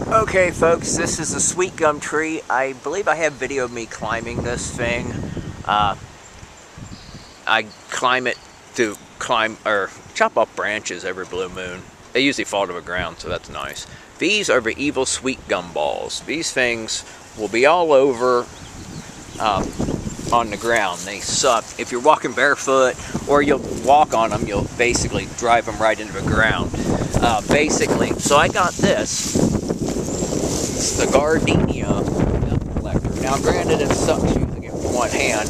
Okay folks, this is a sweet gum tree. I believe I have video of me climbing this thing. I climb it to chop off branches every blue moon. They usually fall to the ground, so that's nice. These are the evil sweet gum balls. These things will be all over on the ground. They suck. If you're walking barefoot or you'll walk on them, you'll basically drive them right into the ground. So I got this. It's the gardena collector. Now granted it sucks using it with one hand,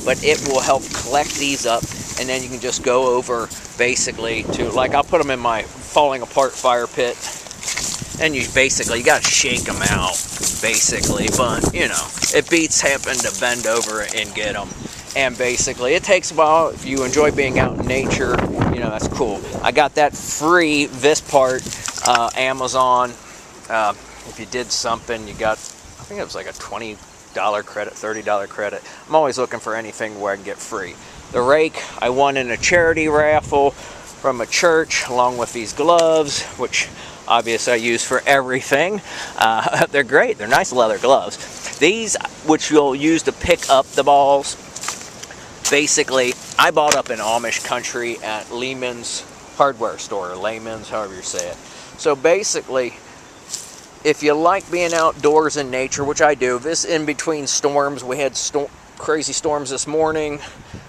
but it will help collect these up, and then you can just go over basically to, like, I'll put them in my falling apart fire pit, and you gotta shake them out basically, but you know, it beats having to bend over and get them. And basically it takes a while. If you enjoy being out in nature, you know, that's cool. I got that free, this part, Amazon. If you did something, you got, I think it was like a $20 credit, $30 credit. I'm always looking for anything where I can get free. The rake, I won in a charity raffle from a church, along with these gloves, which obviously I use for everything. They're great. They're nice leather gloves. These, which you'll use to pick up the balls, basically, I bought up in Amish country at Lehman's hardware store, Lehman's, however you say it. So basically, if you like being outdoors in nature, which I do, this in between storms, we had crazy storms this morning.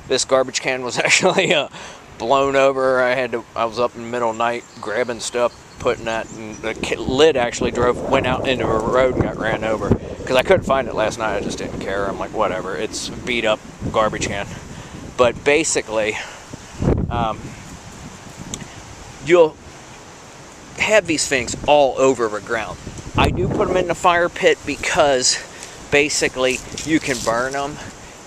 This garbage can was actually blown over. I was up in the middle of the night grabbing stuff, putting that, and the lid actually went out into a road and got ran over. Because I couldn't find it last night, I just didn't care. I'm like, whatever, it's a beat up garbage can. But basically, you'll have these things all over the ground. I do put them in the fire pit because basically you can burn them,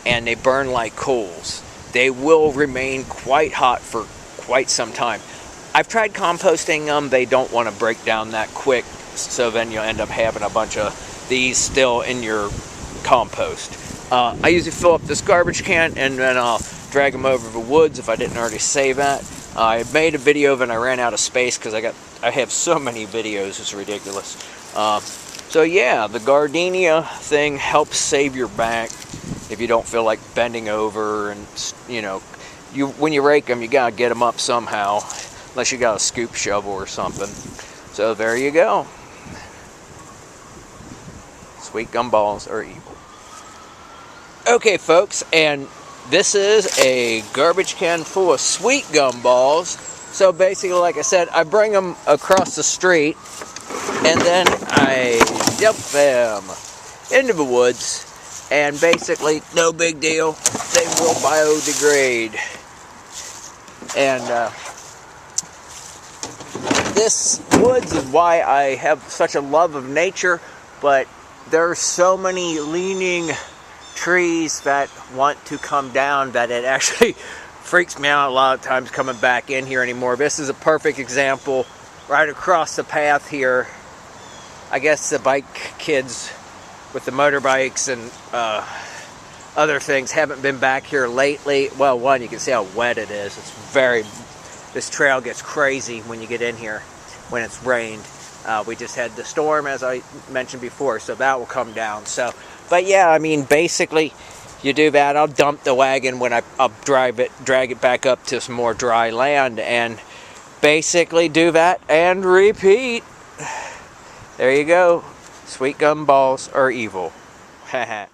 and they burn like coals. They will remain quite hot for quite some time. I've tried composting them. They don't want to break down that quick, so then you'll end up having a bunch of these still in your compost. I usually fill up this garbage can and then I'll drag them over the woods if I didn't already say that. I made a video of it and I ran out of space because I have so many videos, it's ridiculous. So yeah, the gardenia thing helps save your back if you don't feel like bending over, and you know, when you rake them, you gotta get them up somehow, unless you got a scoop shovel or something. So there you go. Sweet gum balls are evil. Okay folks, and this is a garbage can full of sweet gum balls. So basically, like I said, I bring them across the street and then I dump them into the woods, and basically no big deal, they will biodegrade. And this woods is why I have such a love of nature, but there are so many leaning trees that want to come down that it actually freaks me out a lot of times coming back in here anymore. This is a perfect example right across the path here. I guess the bike kids with the motorbikes and other things haven't been back here lately. Well, one, you can see how wet it is. This trail gets crazy when you get in here when it's rained. We just had the storm, as I mentioned before, so that will come down. So, but yeah, I mean, basically, you do that. I'll dump the wagon when I'll drag it back up to some more dry land, and basically do that and repeat. There you go. Sweet gum balls are evil. Haha.